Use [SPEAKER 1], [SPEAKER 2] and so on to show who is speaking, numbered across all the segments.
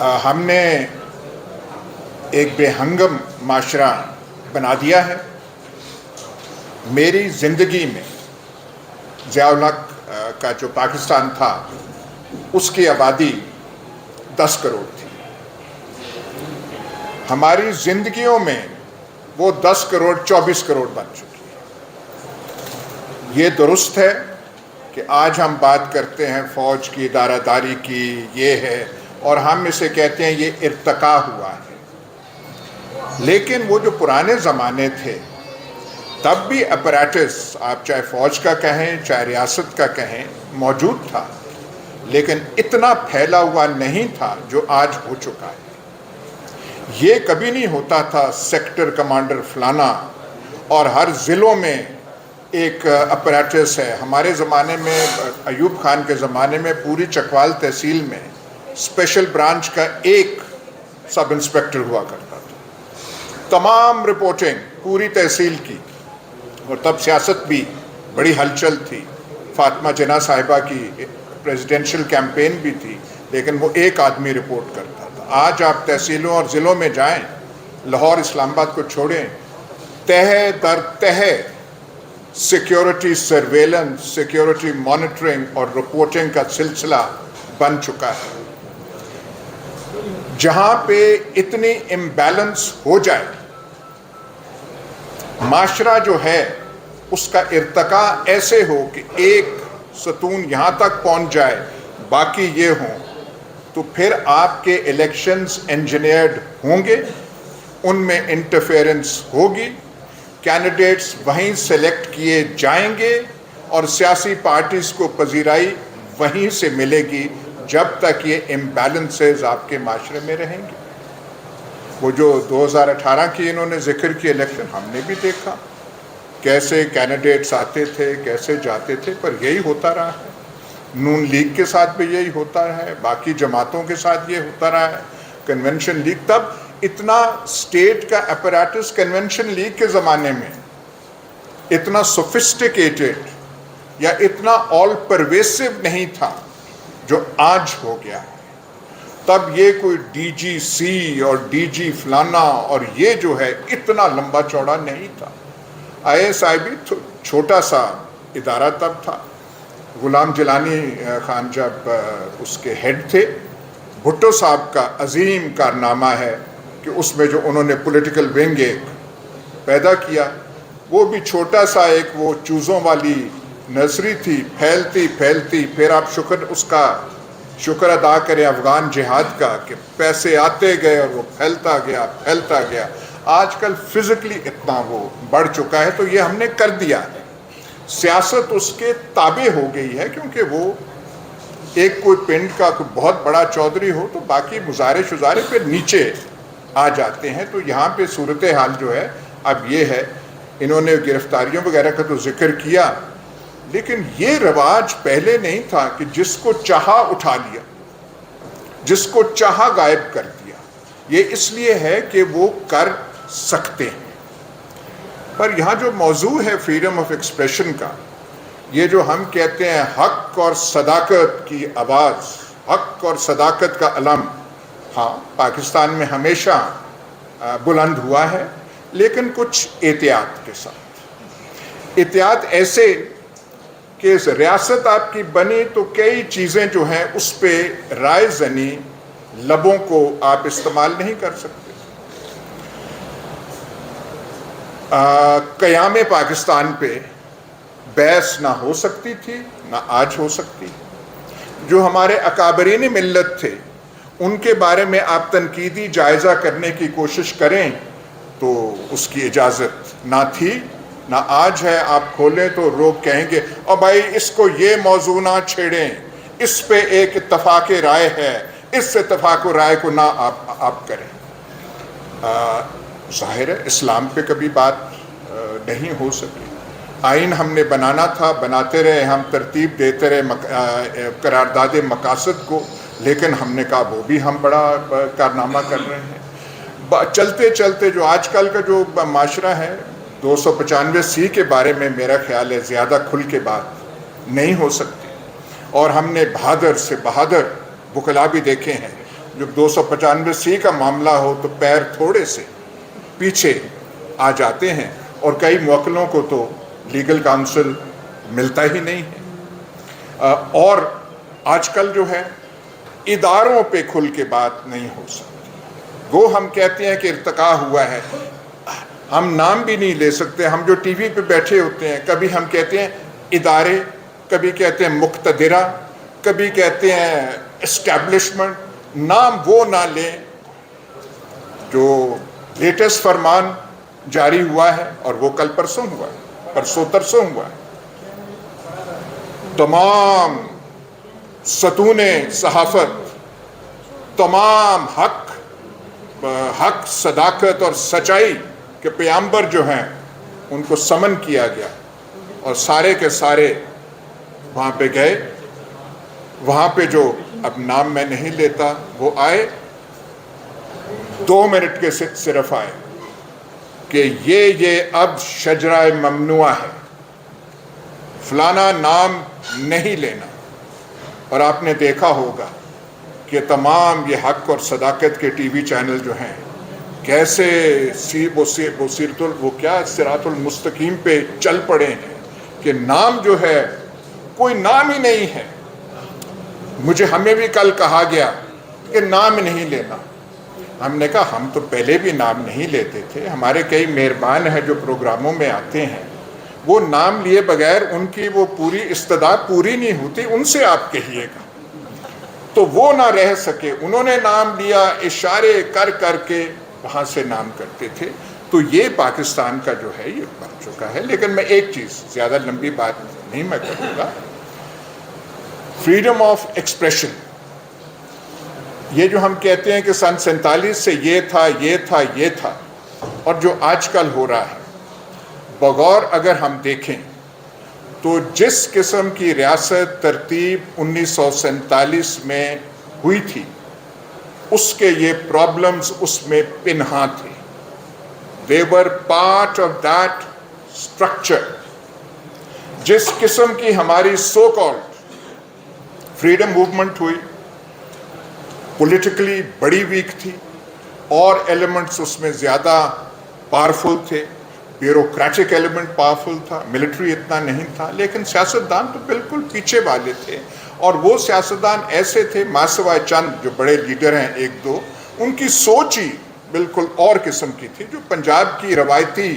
[SPEAKER 1] ہم نے ایک بے ہنگم معاشرہ بنا دیا ہے۔ میری زندگی میں ضیاء الحق کا جو پاکستان تھا اس کی آبادی 10 کروڑ تھی۔ ہماری زندگیوں میں وہ 10 کروڑ 24 کروڑ بن چکی ہے۔ یہ درست ہے کہ آج ہم بات کرتے ہیں فوج کی ادارہ داری کی، یہ ہے، اور ہم اسے کہتے ہیں یہ ارتقا ہوا ہے، لیکن وہ جو پرانے زمانے تھے تب بھی اپریٹس، آپ چاہے فوج کا کہیں چاہے ریاست کا کہیں، موجود تھا، لیکن اتنا پھیلا ہوا نہیں تھا جو آج ہو چکا ہے۔ یہ کبھی نہیں ہوتا تھا سیکٹر کمانڈر فلانا اور ہر ضلعوں میں ایک اپریٹس ہے۔ ہمارے زمانے میں، ایوب خان کے زمانے میں، پوری چکوال تحصیل میں اسپیشل برانچ کا ایک سب انسپیکٹر ہوا کرتا تھا، تمام رپورٹنگ پوری تحصیل کی۔ اور تب سیاست بھی بڑی ہلچل تھی، فاطمہ جناح صاحبہ کی پریزیڈنشل کیمپین بھی تھی، لیکن وہ ایک آدمی رپورٹ کرتا تھا۔ آج آپ تحصیلوں اور ضلعوں میں جائیں، لاہور اسلام آباد کو چھوڑیں، تہہ در تہہ سیکیورٹی سرویلنس، سیکیورٹی مانیٹرنگ اور رپورٹنگ کا سلسلہ بن چکا ہے۔ جہاں پہ اتنی امبیلنس ہو جائے، معاشرہ جو ہے اس کا ارتقاء ایسے ہو کہ ایک ستون یہاں تک پہنچ جائے، باقی یہ ہوں، تو پھر آپ کے الیکشنز انجینئرڈ ہوں گے، ان میں انٹرفیئرنس ہوگی، کینڈیڈیٹس وہیں سلیکٹ کیے جائیں گے اور سیاسی پارٹیز کو پذیرائی وہیں سے ملے گی جب تک یہ امبیلنسز آپ کے معاشرے میں رہیں گے۔ وہ جو 2018 کی انہوں نے ذکر کی الیکشن، ہم نے بھی دیکھا کیسے کینڈیڈیٹس آتے تھے، کیسے جاتے تھے، پر یہی ہوتا رہا ہے۔ نون لیگ کے ساتھ بھی یہی ہوتا رہا ہے، باقی جماعتوں کے ساتھ یہ ہوتا رہا ہے، کنونشن لیگ۔ تب اتنا اسٹیٹ کا اپریٹس کنونشن لیگ کے زمانے میں اتنا سوفسٹیکیٹڈ یا اتنا آل پرویسو نہیں تھا جو آج ہو گیا ہے۔ تب یہ کوئی ڈی جی سی اور ڈی جی فلانا اور یہ جو ہے اتنا لمبا چوڑا نہیں تھا۔ آئی ایس آئی بھی چھوٹا سا ادارہ تب تھا۔ غلام جیلانی خان جب اس کے ہیڈ تھے، بھٹو صاحب کا عظیم کارنامہ ہے کہ اس میں جو انہوں نے پولیٹیکل ونگ ایک پیدا کیا، وہ بھی چھوٹا سا ایک وہ چوزوں والی نرسری تھی، پھیلتی پھیلتی، پھر آپ اس کا شکر ادا کریں افغان جہاد کا کہ پیسے آتے گئے اور وہ پھیلتا گیا پھیلتا گیا۔ آج کل فزیکلی اتنا وہ بڑھ چکا ہے، تو یہ ہم نے کر دیا ہے۔ سیاست اس کے تابع ہو گئی ہے، کیونکہ وہ ایک کوئی پنڈ کا کوئی بہت بڑا چودھری ہو تو باقی مظاہرے شظاہرے پھر نیچے آ جاتے ہیں۔ تو یہاں پہ صورتحال جو ہے اب یہ ہے، انہوں نے گرفتاریوں وغیرہ کا تو ذکر کیا، لیکن یہ رواج پہلے نہیں تھا کہ جس کو چاہا اٹھا لیا، جس کو چاہا غائب کر دیا۔ یہ اس لیے ہے کہ وہ کر سکتے ہیں۔ پر یہاں جو موضوع ہے فریڈم آف ایکسپریشن کا، یہ جو ہم کہتے ہیں حق اور صداقت کی آواز، حق اور صداقت کا علم، ہاں پاکستان میں ہمیشہ بلند ہوا ہے، لیکن کچھ احتیاط کے ساتھ۔ احتیاط ایسے کہ ریاست آپ کی بنی تو کئی چیزیں جو ہیں اس پہ رائے زنی، لبوں کو آپ استعمال نہیں کر سکتے۔ قیام پاکستان پہ بحث نہ ہو سکتی تھی، نہ آج ہو سکتی۔ جو ہمارے اکابرین ملت تھے، ان کے بارے میں آپ تنقیدی جائزہ کرنے کی کوشش کریں تو اس کی اجازت نہ تھی، نہ آج ہے۔ آپ کھولیں تو لوگ کہیں گے اور بھائی اس کو یہ موضوع نہ چھیڑیں، اس پہ ایک اتفاق رائے ہے، اس اتفاق رائے کو نہ آپ کریں۔ ظاہر ہے اسلام پہ کبھی بات نہیں ہو سکی۔ آئین ہم نے بنانا تھا، بناتے رہے، ہم ترتیب دیتے رہے قرارداد مقاصد کو، لیکن ہم نے کہا وہ بھی ہم بڑا کارنامہ کر رہے ہیں۔ چلتے چلتے جو آج کل کا جو معاشرہ ہے، 295 کے بارے میں میرا خیال ہے زیادہ کھل کے بات نہیں ہو سکتی، اور ہم نے بہادر سے بہادر وکلا بھی دیکھے ہیں جب 295C کا معاملہ ہو تو پیر تھوڑے سے پیچھے آ جاتے ہیں اور کئی موکلوں کو تو لیگل کاؤنسل ملتا ہی نہیں ہے. اور آج کل جو ہے اداروں پہ کھل کے بات نہیں ہو سکتی. وہ ہم کہتے ہیں کہ ارتقا ہوا ہے، ہم نام بھی نہیں لے سکتے. ہم جو ٹی وی پہ بیٹھے ہوتے ہیں کبھی ہم کہتے ہیں ادارے، کبھی کہتے ہیں مقتدرہ، کبھی کہتے ہیں اسٹیبلشمنٹ. نام وہ نہ لیں جو لیٹسٹ فرمان جاری ہوا ہے، اور وہ کل پرسوں ہوا ہے، پرسوں ترسوں ہوا ہے. تمام ستون صحافت، تمام حق، صداقت اور سچائی کے پیامبر جو ہیں ان کو سمن کیا گیا، اور سارے کے سارے وہاں پہ گئے. وہاں پہ جو اب نام میں نہیں لیتا وہ آئے، 2 منٹ کے صرف آئے کہ یہ اب شجرہ ممنوع ہے، فلانا نام نہیں لینا. اور آپ نے دیکھا ہوگا کہ تمام یہ حق اور صداقت کے ٹی وی چینل جو ہیں کیسے صراط المستقیم پہ چل پڑے ہیں کہ نام جو ہے کوئی نام ہی نہیں ہے. ہمیں بھی کل کہا گیا کہ نام نہیں لینا. ہم نے کہا ہم تو پہلے بھی نام نہیں لیتے تھے، ہمارے کئی مہربان ہیں جو پروگراموں میں آتے ہیں، وہ نام لیے بغیر ان کی وہ پوری استعداد پوری نہیں ہوتی، ان سے آپ کہیے گا. تو وہ نہ رہ سکے، انہوں نے نام لیا، اشارے کر کر کے وہاں سے نام کرتے تھے. تو یہ پاکستان کا جو ہے یہ بن چکا ہے. لیکن میں ایک چیز، زیادہ لمبی بات نہیں میں کروں گا، فریڈم آف ایکسپریشن، یہ جو ہم کہتے ہیں کہ سن 47 سے یہ تھا، اور جو آج کل ہو رہا ہے، بغور اگر ہم دیکھیں تو جس قسم کی ریاست ترتیب 1947 میں ہوئی تھی، اس کے یہ پرابلمز اس میں پنہاں تھے. They were part of that structure. جس قسم کی ہماری سو کالڈ فریڈم موومنٹ ہوئی، پولیٹیکلی بڑی ویک تھی، اور ایلیمنٹس اس میں زیادہ پاورفل تھے. بیوروکریٹک ایلیمنٹ پاورفل تھا، ملٹری اتنا نہیں تھا، لیکن سیاستدان تو بالکل پیچھے والے تھے. اور وہ سیاستدان ایسے تھے، ماسوائے چند جو بڑے لیڈر ہیں 1-2، ان کی سوچ ہی بالکل اور قسم کی تھی. جو پنجاب کی روایتی،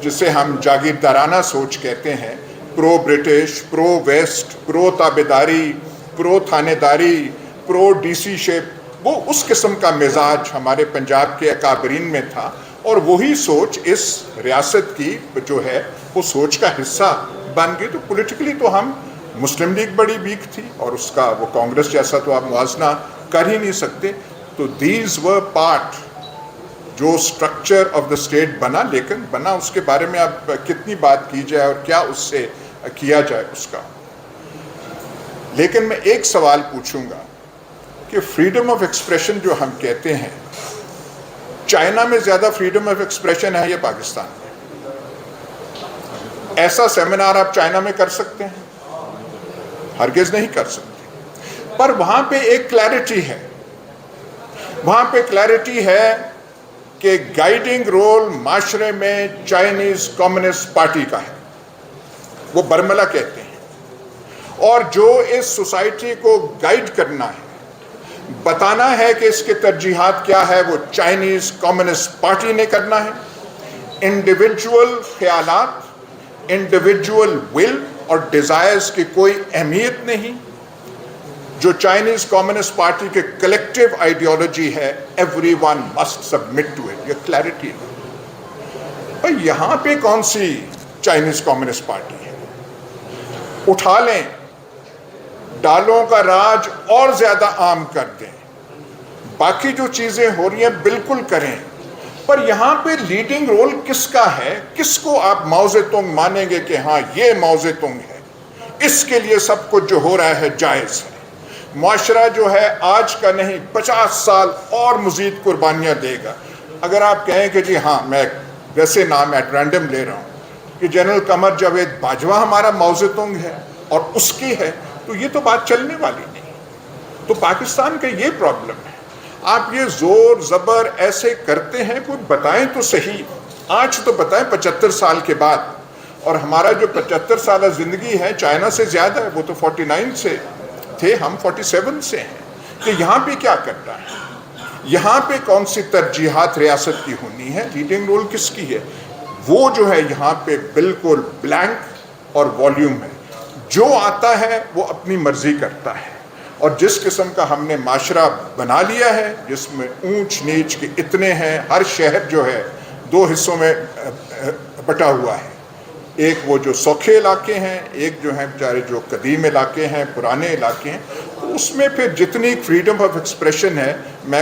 [SPEAKER 1] جسے ہم جاگیردارانہ سوچ کہتے ہیں، پرو برٹش، پرو ویسٹ، پرو تابیداری، پرو تھانے داری، پرو ڈی سی شپ، وہ اس قسم کا مزاج ہمارے پنجاب کے اکابرین میں تھا. اور وہی سوچ اس ریاست کی جو ہے وہ سوچ کا حصہ بن گئی. تو پولیٹیکلی تو ہم، مسلم لیگ بڑی ویک تھی، اور اس کا وہ کانگریس جیسا تو آپ موازنہ کر ہی نہیں سکتے. تو دیز ور پارٹ جو سٹرکچر آف دا اسٹیٹ بنا، لیکن بنا اس کے بارے میں اب کتنی بات کی جائے اور کیا اس سے کیا جائے اس کا. لیکن میں ایک سوال پوچھوں گا کہ فریڈم آف ایکسپریشن جو ہم کہتے ہیں، چائنا میں زیادہ فریڈم آف ایکسپریشن ہے یا پاکستان میں؟ ایسا سیمینار آپ چائنا میں کر سکتے ہیں؟ ہرگز نہیں کر سکتے. پر وہاں پہ ایک کلیرٹی ہے، وہاں پہ کلیرٹی ہے کہ گائیڈنگ رول معاشرے میں چائنیز کمیونسٹ پارٹی کا ہے، وہ برملا کہتے ہیں. اور جو اس سوسائٹی کو گائیڈ کرنا ہے، بتانا ہے کہ اس کے ترجیحات کیا ہے، وہ چائنیز کمیونسٹ پارٹی نے کرنا ہے. انڈیویجول خیالات، انڈیویجول ول اور ڈیزائرز کی کوئی اہمیت نہیں. جو چائنیز کمیونسٹ پارٹی کے کلیکٹیو آئیڈیالوجی ہے، every one must submit to it, یہ کلیرٹی ہے. بھائی یہاں پہ کون سی چائنیز کمیونسٹ پارٹی ہے؟ اٹھا لیں، ڈالوں کا راج اور زیادہ عام کر دیں، باقی جو چیزیں ہو رہی ہیں بالکل کریں. پر یہاں پہ لیڈنگ رول کس کا ہے؟ کس کو آپ ماؤ زیتونگ مانیں گے کہ ہاں یہ ماؤ زیتونگ ہے، اس کے لیے سب کچھ جو ہو رہا ہے جائز ہے؟ معاشرہ جو ہے آج کا نہیں، 50 سال اور مزید قربانیاں دے گا. اگر آپ کہیں کہ جی ہاں، میں ویسے نام ایٹ رینڈم لے رہا ہوں کہ جنرل قمر جاوید باجوہ ہمارا ماؤ زیتونگ ہے اور اس کی ہے، تو یہ تو بات چلنے والی نہیں. تو پاکستان کا یہ پرابلم ہے. آپ یہ زور زبر ایسے کرتے ہیں، کوئی بتائیں تو صحیح، آج تو بتائیں 75 سال کے بعد، اور ہمارا جو 75 سالہ زندگی ہے چائنا سے زیادہ ہے، وہ تو 49 سے تھے، ہم 47 سے ہیں، کہ یہاں پہ کیا کرنا ہے، یہاں پہ کون سی ترجیحات ریاست کی ہونی ہے، لیڈنگ رول کس کی ہے، وہ جو ہے یہاں پہ بالکل بلینک اور والیوم ہے، جو آتا ہے وہ اپنی مرضی کرتا ہے، اور جس قسم کا ہم نے معاشرہ بنا لیا ہے جس میں اونچ نیچ کے اتنے ہیں، ہر شہر جو ہے 2 حصوں میں بٹا ہوا ہے، ایک وہ جو سوکھے علاقے ہیں، ایک جو ہیں بیچارے جو قدیم علاقے ہیں، پرانے علاقے ہیں، اس میں پھر جتنی فریڈم آف ایکسپریشن ہے، میں